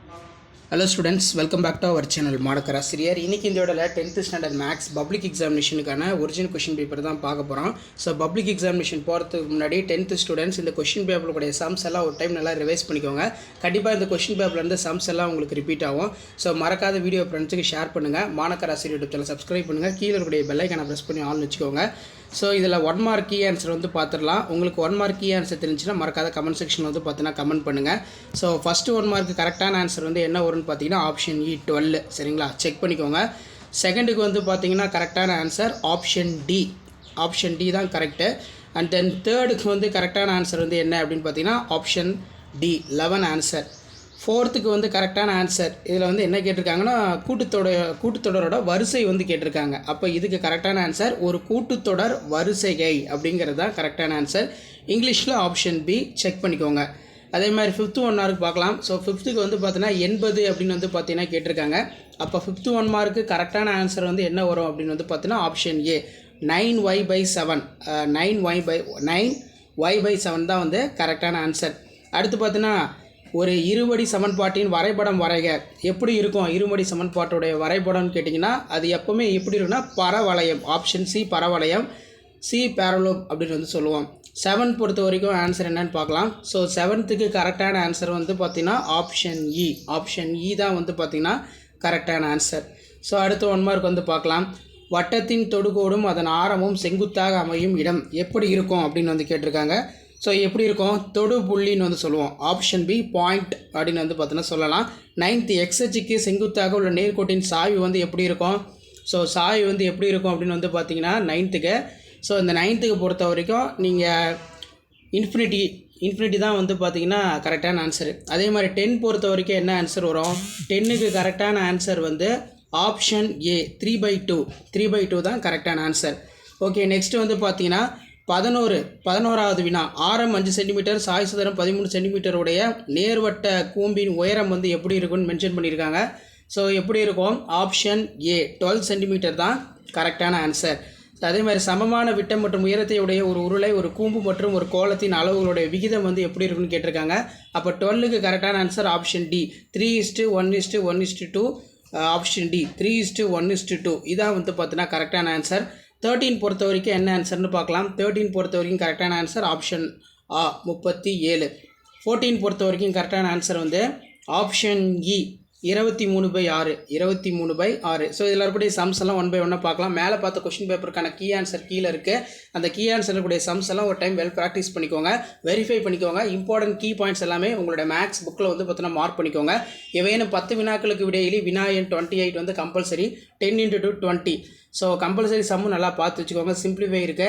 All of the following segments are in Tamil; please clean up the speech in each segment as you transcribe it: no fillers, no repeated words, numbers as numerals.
Hello students, welcome back to our channel மாணக்கர் ஆசிரியர். இன்னைக்கு இந்த வீடியோல 10th ஸ்டாண்டர்ட் மேக்ஸ் பப்ளிக் எக்ஸாமினேஷனுக்கான ஒரிஜினல் क्वेश्चन பேப்பர் தான் பார்க்க போறோம். ஸோ பப்ளிக் எக்ஸாமினேஷன் போகிறதுக்கு முன்னாடி 10th ஸ்டூடெண்ட்ஸ் இந்த क्वेश्चन பேப்பரோட சம்ஸ் எல்லாம் ஒரு டைம் நல்லா ரிவைஸ் பண்ணிக்கோங்க. கண்டிப்பாக இந்த क्वेश्चन பேப்பர்ல இருந்து சம்ஸ் எல்லாம் உங்களுக்கு ரிப்பீட் ஆகும். ஸோ மறக்காத வீடியோ ஃப்ரெண்ட்ஸுக்கு ஷேர் பண்ணுங்க. மாணக்கர் ஆசிரியர் யூடியூப் சேனல் சப்ஸ்கிரைப் பண்ணுங்க. கீழே இருக்கக்கூடிய பெல் ஐகானை பிரஸ் பண்ணி ஆன் வச்சுக்கோங்க. ஸோ இதில் 1 மார்க் கீ ஆன்சர் வந்து பார்த்துடலாம். உங்களுக்கு 1 மார்க் கீ ஆன்சர் தெரிஞ்சுன்னா மறக்காத கமெண்ட் செக்ஷனில் வந்து பார்த்தீங்கன்னா கமெண்ட் பண்ணுங்கள். ஸோ ஃபஸ்ட்டு 1 மார்க் கரெக்டான ஆன்சர் வந்து என்ன வரும்னு பார்த்தீங்கன்னா ஆப்ஷன் இ 12 சரிங்களா, செக் பண்ணிக்கோங்க. செகண்டுக்கு வந்து பார்த்தீங்கன்னா கரெக்டான ஆன்சர் ஆப்ஷன் டி தான் கரெக்டு. அண்ட் தென் தேர்டுக்கு வந்து கரெக்டான ஆன்சர் வந்து என்ன அப்படின்னு பார்த்தீங்கன்னா ஆப்ஷன் டி 11 ஆன்சர். ஃபோர்த்துக்கு வந்து கரெக்டான ஆன்சர் இதில் வந்து என்ன கேட்டிருக்காங்கன்னா கூட்டுத்தொடரோட வரிசை வந்து கேட்டிருக்காங்க. அப்போ இதுக்கு கரெக்டான ஆன்சர் ஒரு கூட்டுத்தொடர் வரிசைகை அப்படிங்கிறது தான் கரெக்டான ஆன்சர். இங்கிலீஷில் ஆப்ஷன் பி செக் பண்ணிக்கோங்க. அதே மாதிரி 5th 1 மார்க் பார்க்கலாம். ஸோ 5th வந்து பார்த்தீங்கன்னா 80 அப்படின்னு வந்து பார்த்தீங்கன்னா கேட்டிருக்காங்க. அப்போ 5th 1 மார்க்கு கரெக்டான ஆன்சர் வந்து என்ன வரும் அப்படின்னு வந்து பார்த்தீங்கன்னா ஆப்ஷன் ஏ 9y/7 9y/7 தான் வந்து கரெக்டான ஆன்சர். அடுத்து பார்த்தீங்கன்னா ஒரு இருபடி சமன்பாட்டின் வரைபடம் வரைக எப்படி இருக்கும். இருபடி சமன்பாட்டுடைய வரைபடம்னு கேட்டிங்கன்னா அது எப்போவுமே எப்படி இருக்குன்னா பரவளையம். ஆப்ஷன் சி பரவளையம், சி பேரலோப் அப்படின்னு வந்து சொல்லுவோம். 7 பொறுத்த வரைக்கும் ஆன்சர் என்னன்னு பார்க்கலாம். ஸோ 7th கரெக்டான ஆன்சர் வந்து பார்த்திங்கன்னா ஆப்ஷன் இ தான் வந்து பார்த்திங்கன்னா கரெக்டான ஆன்சர். ஸோ அடுத்து 1 மார்க் வந்து பார்க்கலாம். வட்டத்தின் தொடுகோடும் அதன் ஆரமும் செங்குத்தாக அமையும் இடம் எப்படி இருக்கும் அப்படின்னு வந்து கேட்டிருக்காங்க. ஸோ எப்படி இருக்கும், தொடு புள்ளின்னு வந்து சொல்லுவோம். ஆப்ஷன் பி பாயிண்ட் அப்படின்னு வந்து பார்த்தீங்கன்னா சொல்லலாம். 9th எக்ஸச்சுக்கு செங்குத்தாக உள்ள நேர்கோட்டின் சாய்வு வந்து எப்படி இருக்கும். ஸோ சாய்வு வந்து எப்படி இருக்கும் அப்படின்னு வந்து பார்த்தீங்கன்னா 9th. ஸோ இந்த 9th பொறுத்த வரைக்கும் நீங்கள் இன்ஃபினிட்டி தான் வந்து பார்த்தீங்கன்னா கரெக்டான ஆன்சரு. அதே மாதிரி 10 பொறுத்த வரைக்கும் என்ன ஆன்சர் வரும். 10க்கு கரெக்டான ஆன்சர் வந்து ஆப்ஷன் ஏ 3/2 தான் கரெக்டான ஆன்சர். ஓகே, நெக்ஸ்ட்டு வந்து பார்த்தீங்கன்னா 11வது வினா. ஆரம் 5 சென்டிமீட்டர், சாய் சதுரம் 13 சென்டிமீட்டருடைய நேர்வட்ட கூம்பின் உயரம் வந்து எப்படி இருக்குன்னு மென்ஷன் பண்ணியிருக்காங்க. ஸோ எப்படி இருக்கும், ஆப்ஷன் ஏ 12 சென்டிமீட்டர் தான் கரெக்டான ஆன்சர். அதே மாதிரி சமமான விட்டம் மற்றும் உயரத்தை உடைய ஒரு உருளை, ஒரு கூம்பு மற்றும் ஒரு கோலத்தின் அளவுகளுடைய விகிதம் வந்து எப்படி இருக்குன்னு கேட்டிருக்காங்க. அப்போ 12க்கு கரெக்டான answer option D 3:1:1:2. Option D 3:1:2 இதான் வந்து பார்த்தீங்கன்னா கரெக்டான ஆன்சர். 13 பொறுத்த வரைக்கும் என்ன ஆன்சர்னு பார்க்கலாம். 13 பொறுத்த வரைக்கும் கரெக்டான ஆன்சர் ஆப்ஷன் ஆ 37. 14 பொறுத்த வரைக்கும் கரெக்டான ஆன்சர் வந்து ஆப்ஷன் இ 23/6. ஸோ இதில் இருக்கக்கூடிய சம்ஸ் எல்லாம் 1 by 1 பார்க்கலாம். மேலே பார்த்த கொஸ்டின் பேப்பருக்கான கீ ஆன்சர் கீழே இருக்குது. அந்த கீ ஆன்சர் இருக்கக்கூடிய சம்ஸ் எல்லாம் ஒரு டைம் வெல் ப்ராக்டிஸ் பண்ணிக்கோங்க, வெரிஃபை பண்ணிக்கோங்க. இம்பார்ட்டன்ட் கீ பாயிண்ட்ஸ் எல்லாமே உங்களோட மேக்ஸ் புக்கில் வந்து பார்த்தீங்கன்னா மார்க் பண்ணிக்கோங்க. ஏவேனும் 10 வினாக்களுக்கு விடையிலி வினா எண் 28 வந்து கம்பல்சரி 10x2 20. ஸோ கம்பல்சரி சம்மும் நல்லா பார்த்து வச்சுக்கோங்க. சிம்பிளிஃபை இருக்கு.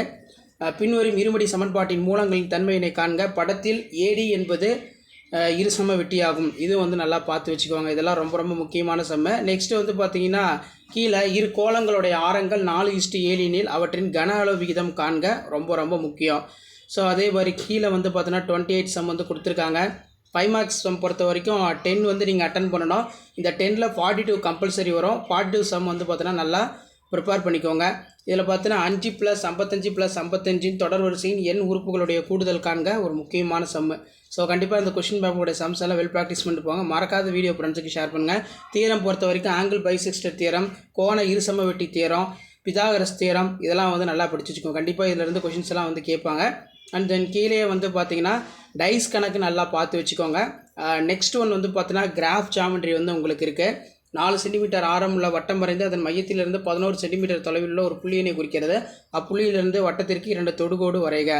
பின்வரும் இருமடி சமன்பாட்டின் மூலங்களின் தன்மையினை காண்க. படத்தில் ஏடி என்பது இருசம வெட்டியாகும். இது வந்து நல்லா பார்த்து வச்சுக்கோங்க. இதெல்லாம் ரொம்ப ரொம்ப முக்கியமான சம்ம. நெக்ஸ்ட் வந்து பார்த்தீங்கன்னா கீழே இரு கோலங்களுடைய ஆரங்கள் 4:7 எனில் அவற்றின் கன அளவு விகிதம் காண்க. ரொம்ப ரொம்ப முக்கியம். ஸோ அதே மாதிரி கீழே வந்து பார்த்தீங்கன்னா 28 சம் வந்து கொடுத்துருக்காங்க. 5 மார்க்ஸ் சம் பொறுத்த வரைக்கும் 10 வந்து நீங்கள் அட்டன் பண்ணணும். இந்த 10ல் 42 கம்பல்சரி வரும். 42 சம் வந்து பார்த்தீங்கன்னா நல்லா ப்ரிப்பேர் பண்ணிக்கோங்க. இதில் பார்த்தீங்கன்னா 5+55+55 தொடர் வரிசையின் எண் உறுப்புகளுடைய கூடுதல் காண்க ஒரு முக்கியமான சம்மு. ஸோ கண்டிப்பாக இந்த கொஸ்டின் பேப்பருடைய சம்ஸ் எல்லாம் வெல் ப்ராக்டிஸ் பண்ணிட்டு போங்க. மறக்காத வீடியோ ஃப்ரெண்ட்ஸுக்கு ஷேர் பண்ணுங்கள். தியரம் பொறுத்த வரைக்கும் ஆங்கிள் பைசெக்டர் தியரம், கோண இருசம வெட்டி தியரம், பிதாகரஸ் தியரம் இதெல்லாம் வந்து நல்லா படிச்சு வச்சுக்கோங்க. கண்டிப்பாக இதிலிருந்து கொஷின்ஸ் எல்லாம் வந்து கேட்பாங்க. அண்ட் தென் கீழே வந்து பார்த்தீங்கன்னா டைஸ் கணக்கு நல்லா பார்த்து வச்சுக்கோங்க. நெக்ஸ்ட் ஒன் வந்து பார்த்தீங்கன்னா கிராஃப் ஜாமெட்ரி வந்து உங்களுக்கு இருக்குது. 4 சென்டிமீட்டர் ஆரம் உள்ள வட்டம் வரைந்து அதன் மையத்திலிருந்து 11 சென்டிமீட்டர் தொலைவில் உள்ள ஒரு புள்ளியினை குறிக்கிறது. அப்புள்ளியிலிருந்து வட்டத்திற்கு 2 தொடுகோடு வரைக.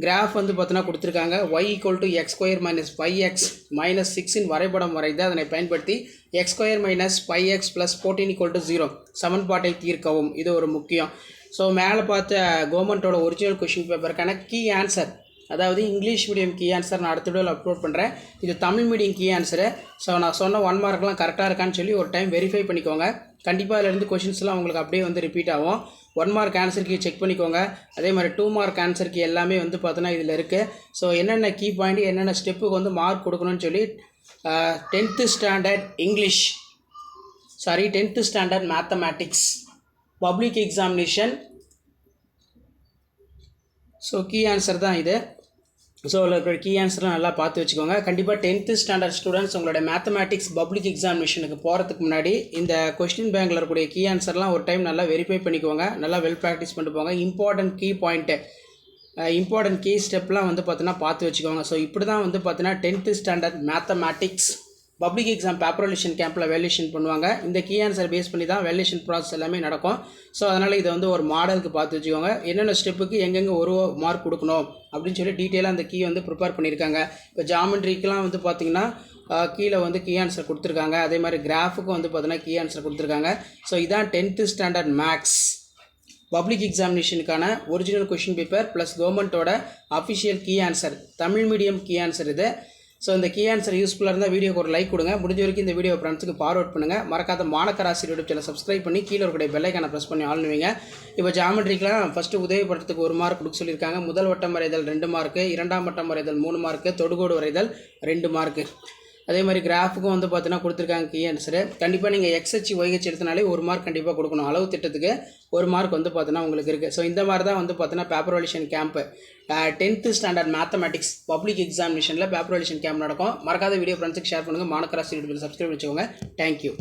கிராஃப் வந்து பார்த்தீங்கன்னா கொடுத்துருக்காங்க. y = x² - 5x - 6 வரைபடம் வரைந்து அதனை பயன்படுத்தி x² - 5x + 14 = 0 சமன்பாட்டை தீர்க்கவும். இது ஒரு முக்கியம். ஸோ மேலே பார்த்த கவர்மெண்ட்டோட ஒரிஜினல் கொஷின் பேப்பருக்கான கீ ஆன்சர், அதாவது இங்கிலீஷ் மீடியம் கீ ஆன்சர் நான் அடுத்த வீடியோவில் அப்லோட் பண்ணுறேன். இது Tamil medium key answer. So நான் சொன்ன 1 மார்க்லாம் கரெக்டாக இருக்கான்னு சொல்லி ஒரு டைம் வெரிஃபை பண்ணிக்கோங்க. கண்டிப்பாக அதிலேருந்து கொஷின்ஸ்லாம் உங்களுக்கு அப்படியே வந்து ரிப்பீட் ஆகும். 1 மார்க் ஆன்சர் கீ செக் பண்ணிக்கோங்க. அதே மாதிரி 2 மார்க் ஆன்சர் கீ எல்லாமே வந்து பார்த்தோன்னா இதில் இருக்குது. ஸோ என்னென்ன கீ பாயிண்ட் என்னென்ன ஸ்டெப்புக்கு வந்து மார்க் கொடுக்கணும்னு சொல்லி 10th standard English 10th standard mathematics public examination. So key answer தான் இது. ஸோ அதில் இருக்கிற கீ ஆன்சர்லாம் நல்லா பார்த்து வச்சுக்கோங்க. கண்டிப்பாக 10th ஸ்டாண்டர்ட் ஸ்டூடெண்ட்ஸ் உங்களோட மேத்தமேட்டிக்ஸ் பப்ளிக் எக்ஸாமினேஷனுக்கு போகிறதுக்கு முன்னாடி இந்த கொஸ்டின் பேங்கில் இருக்கக்கூடிய கீ ஆன்சர்லாம் ஒரு டைம் நல்லா வெரிஃபை பண்ணிக்கோங்க. நல்லா வெல் ப்ராக்டிஸ் பண்ணிட்டு போங்க. Important key point important key ஸ்டெப்லாம் வந்து பார்த்தீங்கன்னா பார்த்து வச்சுக்கோங்க. ஸோ இப்படி தான் வந்து பார்த்தீங்கன்னா 10th standard mathematics public exam பேப்பரேஷன் கேம்பில் வேல்யூஷன் பண்ணுவாங்க. இந்த கீ ஆன்சர் பேஸ் பண்ணி தான் வேல்யூஷன் ப்ராசஸ் எல்லாமே நடக்கும். ஸோ அதனால் இதை வந்து ஒரு மாடலுக்கு பார்த்து வச்சுக்கோங்க. என்னென்ன ஸ்டெப்புக்கு எங்கெங்கே ஒரு மார்க் கொடுக்கணும் அப்படின்னு சொல்லி டீட்டெயிலாக அந்த கீ வந்து ப்ரிப்பேர் பண்ணியிருக்காங்க. இப்போ ஜாமெண்ட்ரிக்கெலாம் வந்து பார்த்திங்கன்னா கீழே வந்து கீ ஆன்சர் கொடுத்துருக்காங்க. அதே மாதிரி கிராஃபுக்கும் வந்து பார்த்தீங்கன்னா கீ ஆன்சர் கொடுத்துருக்காங்க. ஸோ இதான் 10th ஸ்டாண்டர்ட் மேக்ஸ் பப்ளிக் எக்ஸாமினேஷனுக்கான ஒரிஜினல் கொஷின் பேப்பர் ப்ளஸ் கவர்மெண்ட்டோட official key answer, Tamil medium key answer இது. ஸோ இந்த கீ ஆன்சர் யூஸ்ஃபுல்லாக இருந்தால் வீடியோக்கு ஒரு லைக் கொடுங்க. முடிஞ்ச வரைக்கும் இந்த வீடியோ ஃப்ரெண்ட்ஸுக்கு ஃபார்வர்ட் பண்ணுங்கள். மறக்காத மாணக்கராசி யூடியூப் சேனல் சப்ஸ்கிரைப் பண்ணி கீழே இருக்கக்கூடிய பெல்லைக்கான ப்ரெஸ் பண்ணி ஆளுவீங்க. இப்போ ஜாமெட்ரிக்கெலாம் ஃபஸ்ட்டு உதவிப்படுறதுக்கு 1 மார்க் கொடுக்க சொல்லியிருக்காங்க. முதல் வட்டம் வரைதல் 2 மார்க்கு, இரண்டாம் வட்டம் வரைதல் 3 மார்க்கு, தொடுகோடு வரைதல் 2 மார்க்கு. அதே மாதிரி கிராஃபுக்கும் வந்து பார்த்தீங்கன்னா கொடுத்துருக்காங்க கீ ஆன்சரு. கண்டிப்பாக நீங்கள் எக்ஸ்ஹெச் ஒய்ஹெச் எடுத்தனாலே 1 மார்க் கண்டிப்பாக கொடுக்கணும். அளவு திட்டத்துக்கு 1 மார்க் வந்து பார்த்தீங்கன்னா உங்களுக்கு இருக்குது. ஸோ இந்த மாதிரி தான் வந்து பார்த்தீங்கன்னா paper valuation camp 10th standard mathematics public எக்ஸாமினேஷனில் பேப்பர் வேல்யூஷன் கேம்ப் நடக்கும். மறக்காத வீடியோ ஃப்ரெண்ட்ஸுக்கு ஷேர் பண்ணுங்கள். மாணக்கராசி யூடியூபில் சப்ஸ்கிரைப் வச்சுக்கோங்க. தேங்க்யூ.